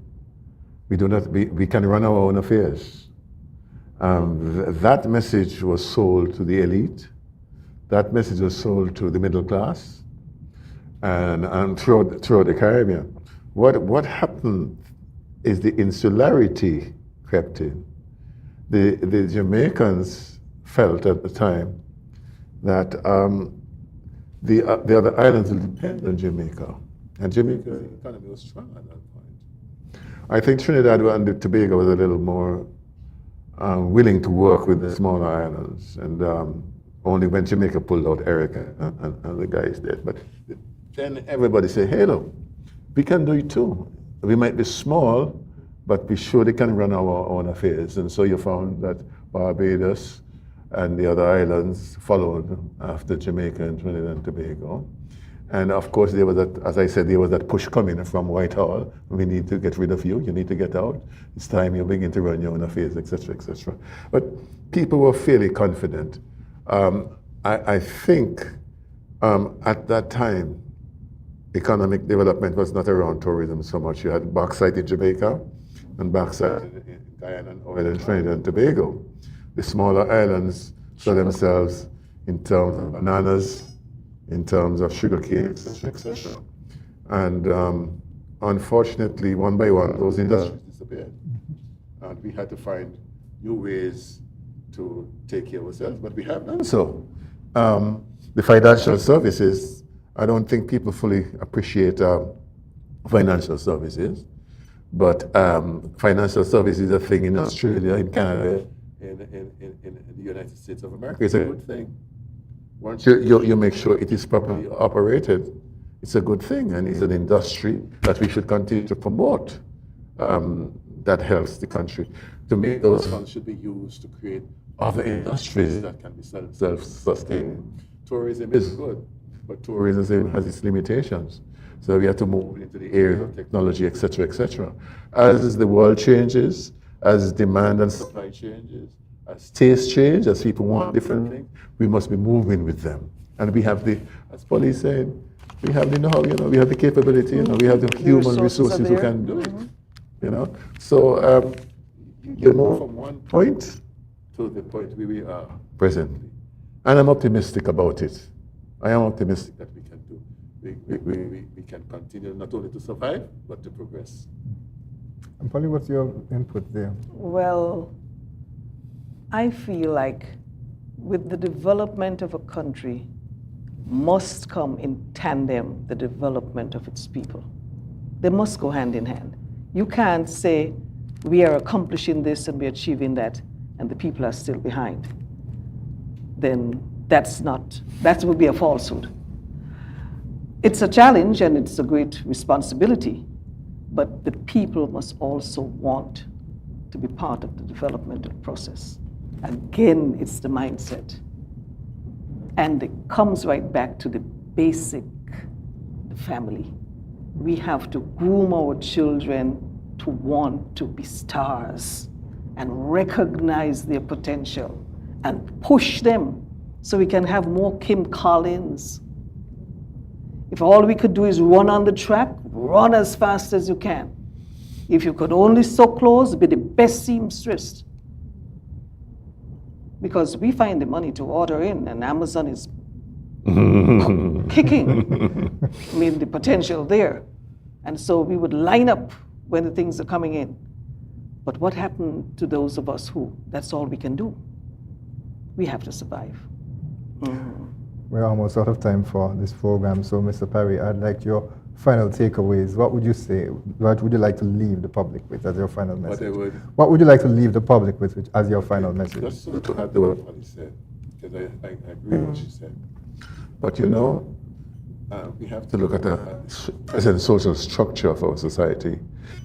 We can run our own affairs. That message was sold to the elite. That message was sold to the middle class, and throughout the Caribbean. What happened is the insularity crept in. The Jamaicans felt at the time that the other islands will depend on Jamaica, and Jamaica's economy was strong at that point. I think Trinidad and Tobago was a little more willing to work with the smaller islands, and only when Jamaica pulled out Erica and the guys did. But then everybody said, hey, look, we can do it too. We might be small, but we surely can run our own affairs. And so you found that Barbados and the other islands followed after Jamaica and Trinidad and Tobago. And of course, there was that, as I said, there was that push coming from Whitehall. We need to get rid of you. You need to get out. It's time you begin to run your own affairs, etc., etc. But people were fairly confident. I think at that time, economic development was not around tourism so much. You had bauxite in Jamaica and bauxite in Guyana and oil in Trinidad and Tobago. The smaller islands saw themselves in terms of bananas, in terms of sugar cane, etc. And unfortunately, one by one, those industries disappeared. And we had to find new ways to take care of ourselves, but we have done so. The financial services, I don't think people fully appreciate financial services, but financial services is a thing in Australia, in Canada, in the United States of America. It's a good thing. Once you make sure it is properly operated, it's a good thing, and it's an industry that we should continue to promote that helps the country. To me, those funds should be used to create other industries that can be self-sustaining. Tourism is good, but tourism has its limitations. So we have to move into the area of technology, etc., etc. As the world changes, as demand and supply changes, as tastes change, as people want different things, we must be moving with them. And we have the, as Polly said, we have the know-how, we have the capability, we have the human resources who can do it. So you move from one point to the point where we are presently. And I'm optimistic about it. I am optimistic that we can do. We can continue not only to survive, but to progress. And Polly, what's your input there? Well, I feel like with the development of a country must come in tandem the development of its people. They must go hand in hand. You can't say we are accomplishing this and we're achieving that and the people are still behind. Then that would be a falsehood. It's a challenge and it's a great responsibility, but the people must also want to be part of the developmental process. Again, it's the mindset. And it comes right back to the basic, the family. We have to groom our children to want to be stars and recognize their potential and push them so we can have more Kim Collins. If all we could do is run on the track, run as fast as you can. If you could only sew clothes, be the best seamstress. Because we find the money to order in, and Amazon is kicking. I mean, the potential there. And so we would line up when the things are coming in. But what happened to those of us who, that's all we can do? We have to survive. We're almost out of time for this program, so Mr. Perry, I'd like your final takeaways. What would you say? What would you like to leave the public with as your final message? What would you like to leave the public with as your final message? Just to add to what Polly said, because I agree with what she said. But you know, we have to look at the present social structure of our society,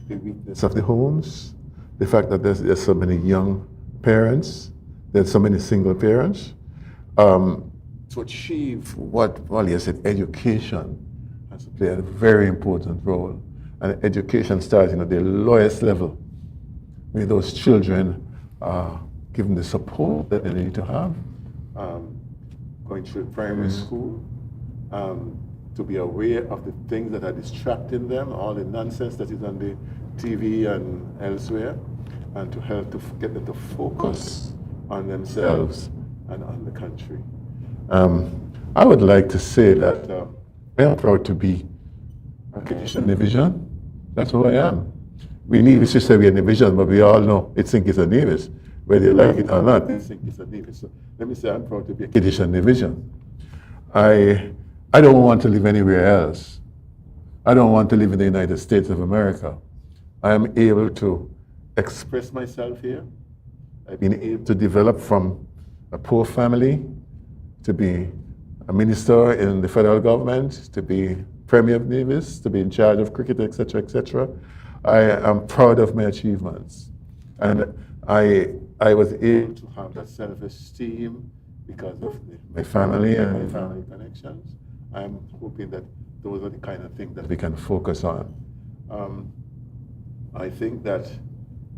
the weakness of the homes, the fact that there's so many young parents, there's so many single parents. To achieve what Polly said, education has to play a very important role. And education starting at the lowest level, where those children are given the support that they need to have, going through primary school, to be aware of the things that are distracting them, all the nonsense that is on the TV and elsewhere, and to help to get them to focus on themselves and on the country. I would like to say that I am proud to be a Canadian Division. That's who I am. We Nevis just say we're a division, but we all know it think it's a Nevis. Whether you like it or not, they think it's a Nevis. So let me say I'm proud to be a Canadian Division. I don't want to live anywhere else. I don't want to live in the United States of America. I am able to express myself here. I've been able to develop from a poor family to be a minister in the federal government, to be Premier of Nevis, to be in charge of cricket, etc., etc. I am proud of my achievements. And I was able to have that self-esteem because of my family and my family connections. I'm hoping that those are the kind of things that we can focus on. I think that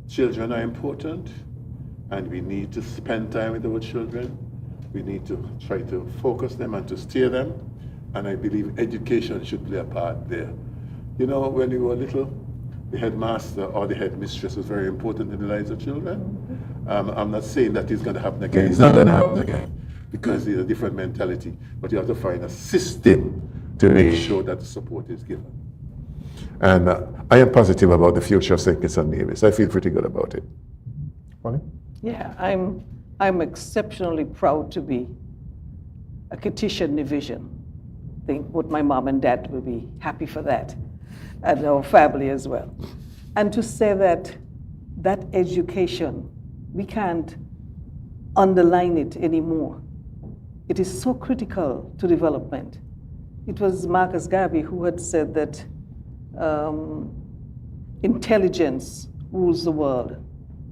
children are important, and we need to spend time with our children. We need to try to focus them and to steer them, and I believe education should play a part there. You know, when you were little, the headmaster or the headmistress was very important in the lives of children. I'm not saying that it's going to happen again. It's not going to happen again because it's a different mentality, but you have to find a system to make sure that the support is given. And I am positive about the future of St. Kitts and Nevis. I feel pretty good about it. Polly? Yeah, I'm exceptionally proud to be a Kittitian Division. I think both my mom and dad will be happy for that, and our family as well. And to say that that education, we can't underline it anymore. It is so critical to development. It was Marcus Garvey who had said that intelligence rules the world,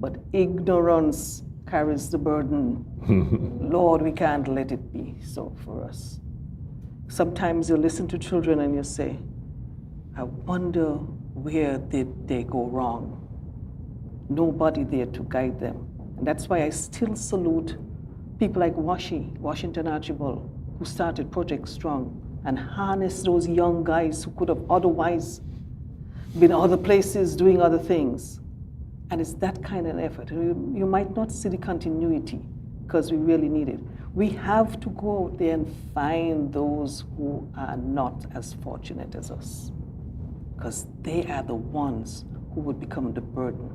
but ignorance carries the burden. Lord, we can't let it be so for us. Sometimes you listen to children and you say, I wonder where did they go wrong? Nobody there to guide them. And that's why I still salute people like Washington Archibald, who started Project Strong and harnessed those young guys who could have otherwise been other places doing other things. And it's that kind of effort. You might not see the continuity because we really need it. We have to go out there and find those who are not as fortunate as us, because they are the ones who would become the burden.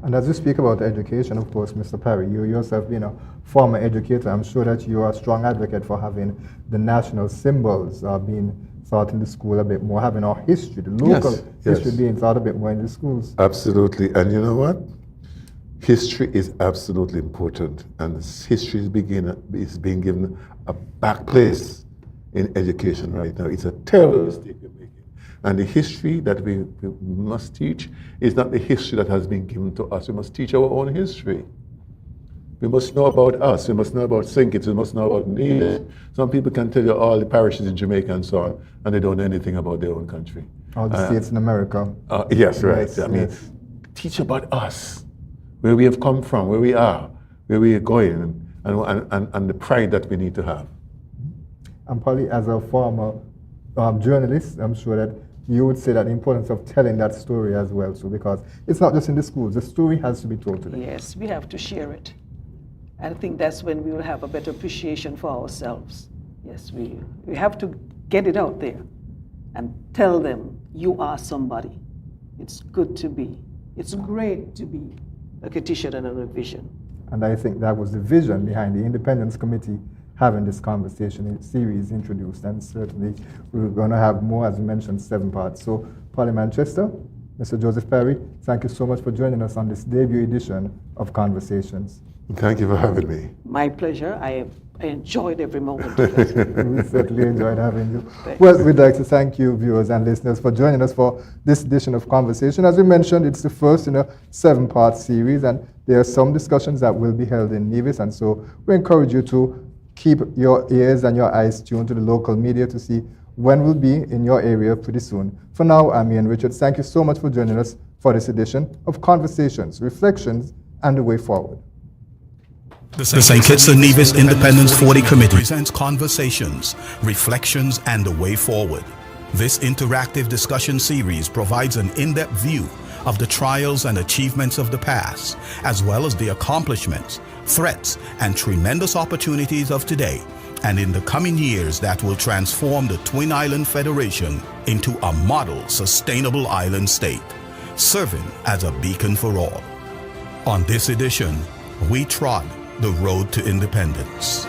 And as you speak about education, of course, Mr. Perry, you yourself being a former educator, I'm sure that you are a strong advocate for having the national symbols being taught in the school a bit more, having our history, the local history being taught a bit more in the schools. Absolutely. And you know what? History is absolutely important, and history is being given a back place in education right now. It's a terrible mistake we're making. And the history that we must teach is not the history that has been given to us. We must teach our own history. We must know about us. We must know about St. Kitts. We must know about Nevis. Some people can tell you all the parishes in Jamaica and so on, and they don't know anything about their own country. All the states in America. Yes, right. Yes, I mean, teach about us, where we have come from, where we are, where we are going, and the pride that we need to have. And Polly, as a former journalist, I'm sure that you would say that the importance of telling that story as well, so because it's not just in the schools, the story has to be told today. Yes, we have to share it. I think that's when we will have a better appreciation for ourselves. Yes, we have to get it out there and tell them, you are somebody. It's good to be. It's great to be a Kittitian and a vision. And I think that was the vision behind the Independence Committee having this conversation series introduced, and certainly we're going to have more, as you mentioned, 7 parts. So, Polly Manchester, Mr. Joseph Perry, thank you so much for joining us on this debut edition of Conversations. Thank you for having me. My pleasure. I enjoyed every moment of it. We certainly enjoyed having you. Thanks. Well, we'd like to thank you, viewers and listeners, for joining us for this edition of Conversation. As we mentioned, it's the first in a 7-part series, and there are some discussions that will be held in Nevis, and so we encourage you to keep your ears and your eyes tuned to the local media to see when we'll be in your area pretty soon. For now, I'm Ian Richards. Thank you so much for joining us for this edition of Conversations, Reflections, and the Way Forward. The St. Kitts and Nevis Independence 40 Committee presents Conversations, Reflections, and the Way Forward. This interactive discussion series provides an in-depth view of the trials and achievements of the past, as well as the accomplishments, threats, and tremendous opportunities of today, and in the coming years that will transform the Twin Island Federation into a model sustainable island state, serving as a beacon for all. On this edition, we trod the road to independence.